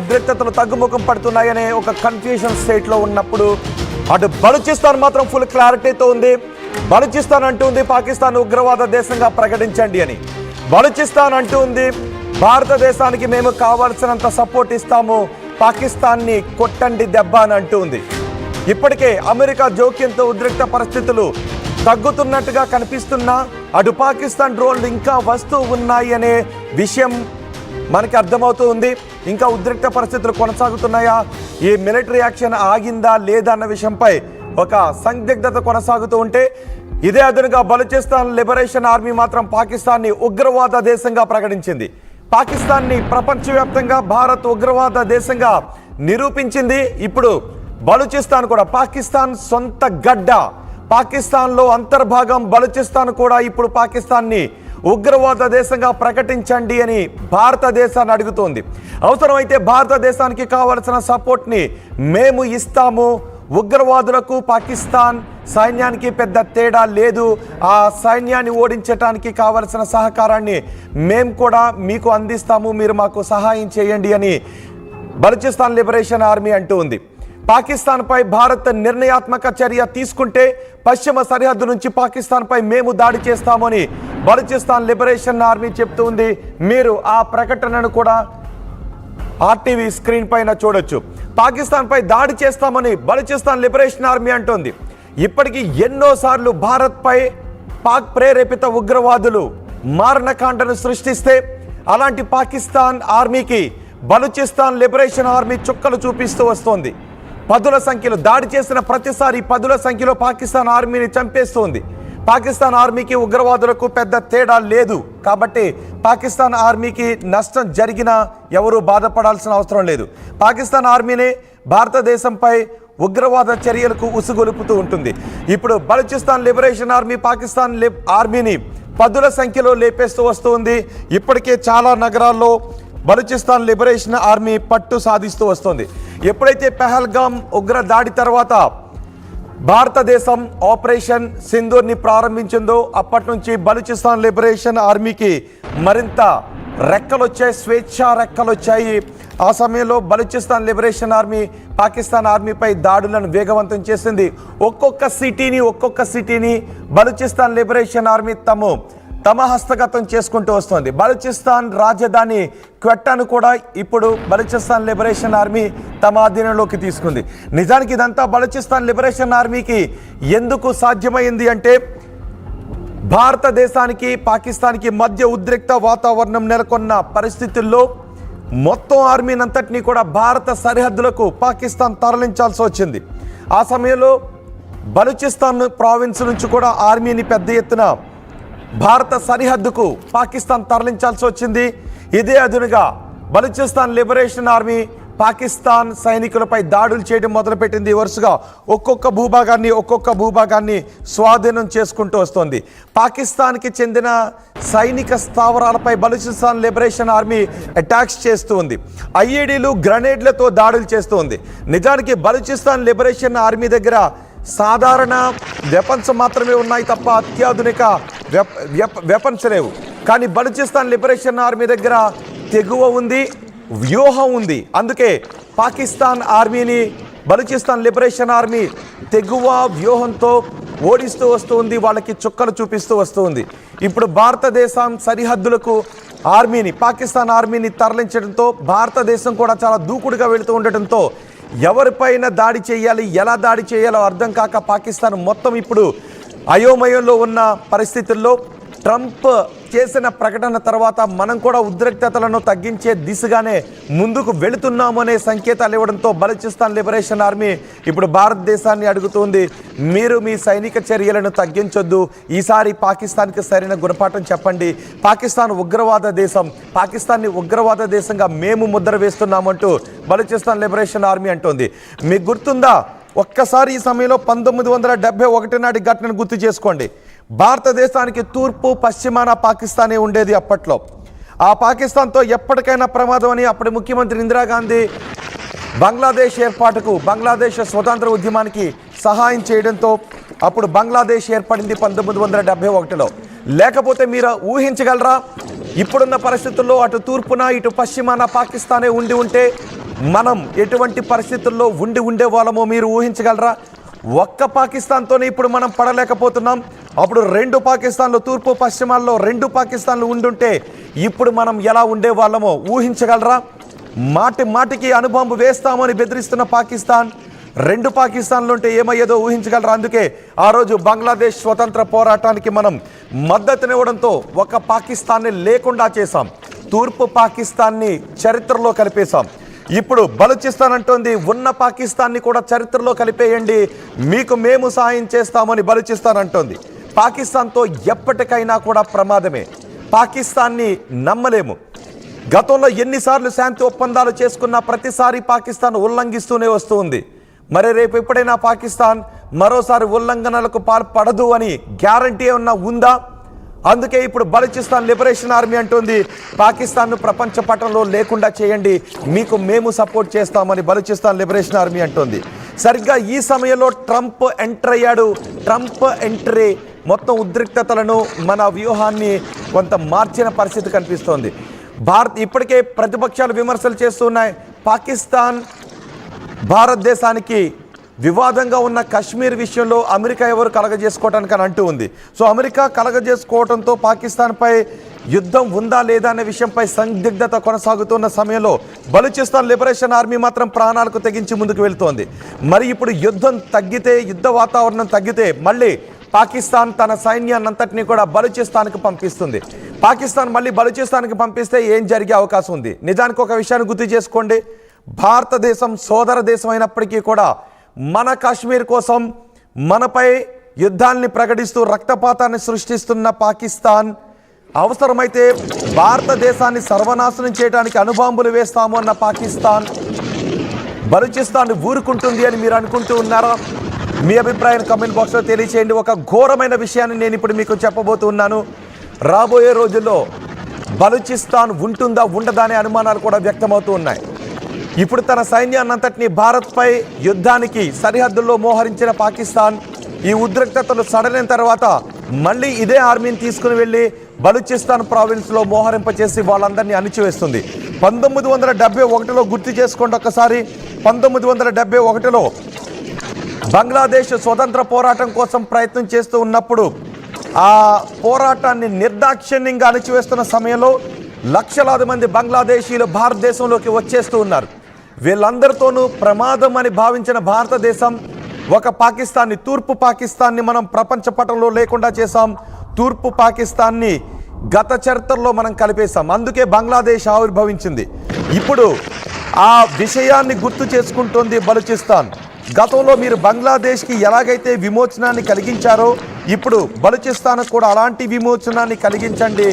ఉద్రిక్తతలు తగ్గుముఖం పడుతున్నాయనే ఒక కన్ఫ్యూజన్ స్టేట్లో ఉన్నప్పుడు అటు బలూచిస్తాన్ మాత్రం ఫుల్ క్లారిటీతో ఉంది. బలూచిస్తాన్ అంటుంది పాకిస్తాన్ ఉగ్రవాద దేశంగా ప్రకటించండి అని. బలూచిస్తాన్ అంటుంది భారతదేశానికి మేము కావాల్సినంత సపోర్ట్ ఇస్తాము, పాకిస్తాన్ని కొట్టండి దెబ్బ అని అంటుంది. ఇప్పటికే అమెరికా జోక్యంతో ఉద్రిక్త పరిస్థితులు తగ్గుతున్నట్టుగా కనిపిస్తున్నా అటు పాకిస్తాన్ డ్రోన్లు ఇంకా వస్తూ ఉన్నాయి అనే విషయం మనకి అర్థమవుతూ ఉంది. ఇంకా ఉద్రిక్త పరిస్థితులు కొనసాగుతున్నాయా, ఈ మిలిటరీ యాక్షన్ ఆగిందా లేదా అన్న విషయంపై ఒక సందిగ్ధత కొనసాగుతూ ఉంటే, ఇదే అదునుగా బలూచిస్తాన్ లిబరేషన్ ఆర్మీ మాత్రం పాకిస్తాన్ని ఉగ్రవాద దేశంగా ప్రకటించింది. పాకిస్తాన్ని ప్రపంచవ్యాప్తంగా భారత్ ఉగ్రవాద దేశంగా నిరూపించింది. ఇప్పుడు బలూచిస్తాన్ కూడా పాకిస్తాన్ సొంత గడ్డ, పాకిస్తాన్లో అంతర్భాగం బలూచిస్తాన్ కూడా ఇప్పుడు పాకిస్తాన్ని ఉగ్రవాద దేశంగా ప్రకటించండి అని భారతదేశాన్ని అడుగుతోంది. అవసరమైతే భారతదేశానికి కావలసిన సపోర్ట్ని మేము ఇస్తాము, ఉగ్రవాదులకు పాకిస్తాన్ సైన్యానికి పెద్ద తేడా లేదు, ఆ సైన్యాన్ని ఓడించడానికి కావలసిన సహకారాన్ని మేము కూడా మీకు అందిస్తాము, మీరు మాకు సహాయం చేయండి అని బలూచిస్తాన్ లిబరేషన్ ఆర్మీ అంటూ ఉంది. పాకిస్తాన్పై భారత్ నిర్ణయాత్మక చర్య తీసుకుంటే పశ్చిమ సరిహద్దు నుంచి పాకిస్తాన్పై మేము దాడి చేస్తామని బలూచిస్తాన్ లిబరేషన్ ఆర్మీ చెప్తూ ఉంది. మీరు ఆ ప్రకటనను కూడా ఆర్టీవీ స్క్రీన్ పైన చూడొచ్చు. పాకిస్తాన్పై దాడి చేస్తామని బలూచిస్తాన్ లిబరేషన్ ఆర్మీ అంటోంది. ఇప్పటికీ ఎన్నోసార్లు భారత్పై పాక్ ప్రేరేపిత ఉగ్రవాదులు మారణకాండను సృష్టిస్తే అలాంటి పాకిస్తాన్ ఆర్మీకి బలూచిస్తాన్ లిబరేషన్ ఆర్మీ చుక్కలు చూపిస్తూ వస్తోంది. పదుల సంఖ్యలో దాడి చేసిన ప్రతిసారి పదుల సంఖ్యలో పాకిస్తాన్ ఆర్మీని చంపేస్తోంది. పాకిస్తాన్ ఆర్మీకి ఉగ్రవాదులకు పెద్ద తేడా లేదు కాబట్టి పాకిస్తాన్ ఆర్మీకి నష్టం జరిగినా ఎవరూ బాధపడాల్సిన అవసరం లేదు. పాకిస్తాన్ ఆర్మీనే భారతదేశంపై ఉగ్రవాద చర్యలకు ఉసుగొలుపుతూ ఉంటుంది. ఇప్పుడు బలూచిస్తాన్ లిబరేషన్ ఆర్మీ పాకిస్తాన్ ఆర్మీని పదుల సంఖ్యలో లేపేస్తూ వస్తుంది. ఇప్పటికే చాలా నగరాల్లో బలూచిస్తాన్ లిబరేషన్ ఆర్మీ పట్టు సాధిస్తూ వస్తుంది. ఎప్పుడైతే పెహల్గాం ఉగ్ర దాడి తర్వాత భారతదేశం ఆపరేషన్ సింధూర్ని ప్రారంభించిందో అప్పటి నుంచి బలూచిస్తాన్ లిబరేషన్ ఆర్మీకి మరింత రెక్కలు వచ్చాయి, స్వేచ్ఛా రెక్కలు వచ్చాయి. ఆ సమయంలో బలూచిస్తాన్ లిబరేషన్ ఆర్మీ పాకిస్తాన్ ఆర్మీపై దాడులను వేగవంతం చేసింది. ఒక్కొక్క సిటీని బలూచిస్తాన్ లిబరేషన్ ఆర్మీ తమ హస్తగతం చేసుకుంటూ వస్తుంది. బలూచిస్తాన్ రాజధాని క్వెట్టాను కూడా ఇప్పుడు బలూచిస్తాన్ లిబరేషన్ ఆర్మీ తమ ఆధీనంలోకి తీసుకుంది. నిజానికి ఇదంతా బలూచిస్తాన్ లిబరేషన్ ఆర్మీకి ఎందుకు సాధ్యమైంది అంటే, భారతదేశానికి పాకిస్తాన్కి మధ్య ఉద్రిక్త వాతావరణం నెలకొన్న పరిస్థితుల్లో మొత్తం ఆర్మీనంతటినీ కూడా భారత సరిహద్దులకు పాకిస్తాన్ తరలించాల్సి వచ్చింది. ఆ సమయంలో బలూచిస్తాన్ ప్రావిన్స్ నుంచి కూడా ఆర్మీని పెద్ద ఎత్తున భారత సరిహద్దుకు పాకిస్తాన్ తరలించాల్సి వచ్చింది. ఇదే అదునుగా బలూచిస్తాన్ లిబరేషన్ ఆర్మీ పాకిస్తాన్ సైనికులపై దాడులు చేయడం మొదలుపెట్టింది. వరుసగా ఒక్కొక్క భూభాగాన్ని స్వాధీనం చేసుకుంటూ వస్తుంది. పాకిస్తాన్కి చెందిన సైనిక స్థావరాలపై బలూచిస్తాన్ లిబరేషన్ ఆర్మీ అటాక్స్ చేస్తూ ఉంది. ఐఈడీలు గ్రనేడ్లతో దాడులు చేస్తూ ఉంది. నిజానికి బలూచిస్తాన్ లిబరేషన్ ఆర్మీ దగ్గర సాధారణ వెపన్స్ మాత్రమే ఉన్నాయి తప్ప అత్యాధునిక వెపన్స్ లేవు. కానీ బలూచిస్తాన్ లిబరేషన్ ఆర్మీ దగ్గర తెగువ ఉంది, వ్యూహం ఉంది. అందుకే పాకిస్తాన్ ఆర్మీని బలూచిస్తాన్ లిబరేషన్ ఆర్మీ తెగువ వ్యూహంతో ఓడిస్తూ వస్తుంది, వాళ్ళకి చుక్కలు చూపిస్తూ వస్తుంది. ఇప్పుడు భారతదేశం సరిహద్దులకు పాకిస్తాన్ ఆర్మీని తరలించడంతో భారతదేశం కూడా చాలా దూకుడుగా వెళుతూ ఉండటంతో ఎవరిపైన దాడి చేయాలి, ఎలా దాడి చేయాలో అర్థం కాక పాకిస్తాన్ మొత్తం ఇప్పుడు అయోమయంలో ఉన్న పరిస్థితుల్లో ట్రంప్ చేసిన ప్రకటన తర్వాత మనం కూడా ఉద్రిక్తతలను తగ్గించే దిశగానే ముందుకు వెళుతున్నామనే సంకేతాలు ఇవ్వడంతో బలూచిస్తాన్ లిబరేషన్ ఆర్మీ ఇప్పుడు భారతదేశాన్ని అడుగుతుంది, మీరు మీ సైనిక చర్యలను తగ్గించొద్దు, ఈసారి పాకిస్తాన్కి సరైన గుణపాఠం చెప్పండి, పాకిస్తాన్ ఉగ్రవాద దేశం, పాకిస్తాన్ని ఉగ్రవాద దేశంగా మేము ముద్ర వేస్తున్నామంటూ బలూచిస్తాన్ లిబరేషన్ ఆర్మీ అంటోంది. మీకు గుర్తుందా, ఒక్కసారి ఈ సమయంలో 1971 నాటి ఘటనను గుర్తు చేసుకోండి. భారతదేశానికి తూర్పు పశ్చిమాన పాకిస్తానే ఉండేది అప్పట్లో. ఆ పాకిస్తాన్తో ఎప్పటికైనా ప్రమాదం అని అప్పటి ముఖ్యమంత్రి ఇందిరాగాంధీ బంగ్లాదేశ్ ఏర్పాటుకు, బంగ్లాదేశ్ స్వతంత్ర ఉద్యమానికి సహాయం చేయడంతో అప్పుడు బంగ్లాదేశ్ ఏర్పడింది 1971లో. లేకపోతే మీరు ఊహించగలరా, ఇప్పుడున్న పరిస్థితుల్లో అటు తూర్పున ఇటు పశ్చిమాన పాకిస్తానే ఉండి ఉంటే మనం ఎటువంటి పరిస్థితుల్లో ఉండే వాళ్ళమో మీరు ఊహించగలరా? ఒక్క పాకిస్తాన్తోనే ఇప్పుడు మనం పడలేకపోతున్నాం. అప్పుడు 2 పాకిస్తాన్లు, తూర్పు పశ్చిమాల్లో 2 పాకిస్తాన్లు ఉండుంటే ఇప్పుడు మనం ఎలా ఉండేవాళ్ళమో ఊహించగలరా? మాటికి అణుబాంబు వేస్తామని బెదిరిస్తున్న పాకిస్తాన్ 2 పాకిస్తాన్లు ఉంటే ఏమయ్యేదో ఊహించగలరా? అందుకే ఆ రోజు బంగ్లాదేశ్ స్వతంత్ర పోరాటానికి మనం మద్దతునివ్వడంతో ఒక పాకిస్తాన్ని లేకుండా చేశాం. తూర్పు పాకిస్తాన్ని చరిత్రలో కలిపేశాం. ఇప్పుడు బలూచిస్తాన్ అంటోంది ఉన్న పాకిస్తాన్ని కూడా చరిత్రలో కలిపేయండి, మీకు మేము సాయం చేస్తామని బలూచిస్తాన్ అంటోంది. పాకిస్తాన్తో ఎప్పటికైనా కూడా ప్రమాదమే. పాకిస్తాన్ని నమ్మలేము. గతంలో ఎన్నిసార్లు శాంతి ఒప్పందాలు చేసుకున్నా ప్రతిసారి పాకిస్తాన్ ఉల్లంఘిస్తూనే వస్తుంది. మరి రేపు ఎప్పుడైనా పాకిస్తాన్ మరోసారి ఉల్లంఘనలకు పాల్పడదు అని గ్యారంటీ ఏమన్నా ఉందా? అందుకే ఇప్పుడు బలూచిస్తాన్ లిబరేషన్ ఆర్మీ అంటుంది పాకిస్తాన్ను ప్రపంచ పటంలో లేకుండా చేయండి, మీకు మేము సపోర్ట్ చేస్తామని బలూచిస్తాన్ లిబరేషన్ ఆర్మీ అంటుంది. సరిగ్గా ఈ సమయంలో ట్రంప్ ఎంటర్ అయ్యాడు. ట్రంప్ ఎంట్రీ మొత్తం ఉద్రిక్తతలను, మన వ్యూహాన్ని కొంత మార్చిన పరిస్థితి కనిపిస్తోంది. భారత్ ఇప్పటికే ప్రతిపక్షాలు విమర్శలు చేస్తున్నాయి. పాకిస్తాన్ భారతదేశానికి వివాదంగా ఉన్న కశ్మీర్ విషయంలో అమెరికా ఎవరు కలగజేసుకోవటానికి అని అంటూ ఉంది. సో అమెరికా కలగజేసుకోవడంతో పాకిస్తాన్పై యుద్ధం ఉందా లేదా అనే విషయంపై సందిగ్ధత కొనసాగుతున్న సమయంలో బలూచిస్తాన్ లిబరేషన్ ఆర్మీ మాత్రం ప్రాణాలకు తెగించి ముందుకు వెళ్తోంది. మరి ఇప్పుడు యుద్ధం తగ్గితే, యుద్ధ వాతావరణం తగ్గితే మళ్ళీ పాకిస్తాన్ తన సైన్యాన్నంతటినీ కూడా బలూచిస్తాన్కి పంపిస్తుంది. పాకిస్తాన్ మళ్ళీ బలూచిస్తాన్కి పంపిస్తే ఏం జరిగే అవకాశం ఉంది? నిజానికి ఒక విషయాన్ని గుర్తు చేసుకోండి, భారతదేశం సోదర దేశం అయినప్పటికీ కూడా మన కాశ్మీర్ కోసం మనపై యుద్ధాన్ని ప్రకటిస్తూ రక్తపాతాన్ని సృష్టిస్తున్న పాకిస్తాన్ అవసరమైతే భారతదేశాన్ని సర్వనాశనం చేయడానికి అణుబాంబులు వేస్తాము అన్న పాకిస్తాన్ బలూచిస్తాన్ ఊరుకుంటుంది అని మీరు అనుకుంటూ ఉన్నారా? మీ అభిప్రాయం కామెంట్ బాక్స్లో తెలియచేయండి. ఒక ఘోరమైన విషయాన్ని నేను ఇప్పుడు మీకు చెప్పబోతున్నాను. రాబోయే రోజుల్లో బలూచిస్తాన్ ఉంటుందా ఉండదా అనే అనుమానాలు కూడా వ్యక్తమవుతూ ఉన్నాయి. ఇప్పుడు తన సైన్యాన్నంతటినీ భారత్పై యుద్ధానికి సరిహద్దుల్లో మోహరించిన పాకిస్తాన్ ఈ ఉద్రిక్తతలు సడలిన తర్వాత మళ్ళీ ఇదే ఆర్మీని తీసుకుని వెళ్ళి బలూచిస్తాన్ ప్రావిన్స్లో మోహరింపచేసి వాళ్ళందరినీ అణిచివేస్తుంది. 1971లో గుర్తు చేసుకోండి ఒకసారి. 1971లో బంగ్లాదేశ్ స్వతంత్ర పోరాటం కోసం ప్రయత్నం చేస్తూ ఉన్నప్పుడు ఆ పోరాటాన్ని నిర్దాక్షిణ్యంగా అణిచివేస్తున్న సమయంలో లక్షలాది మంది బంగ్లాదేశీయులు భారతదేశంలోకి వచ్చేస్తూ ఉన్నారు. వీళ్ళందరితోనూ ప్రమాదం అని భావించిన భారతదేశం ఒక పాకిస్తాన్ని, తూర్పు పాకిస్తాన్ని మనం ప్రపంచ పటంలో లేకుండా చేశాం. తూర్పు పాకిస్తాన్ని గత చరిత్రలో మనం కలిపేశాం. అందుకే బంగ్లాదేశ్ ఆవిర్భవించింది. ఇప్పుడు ఆ విషయాన్ని గుర్తు చేసుకుంటోంది బలూచిస్తాన్. గతంలో మీరు బంగ్లాదేశ్కి ఎలాగైతే విమోచనాన్ని కలిగించారో ఇప్పుడు బలూచిస్తాన్కు కూడా అలాంటి విమోచనాన్ని కలిగించండి.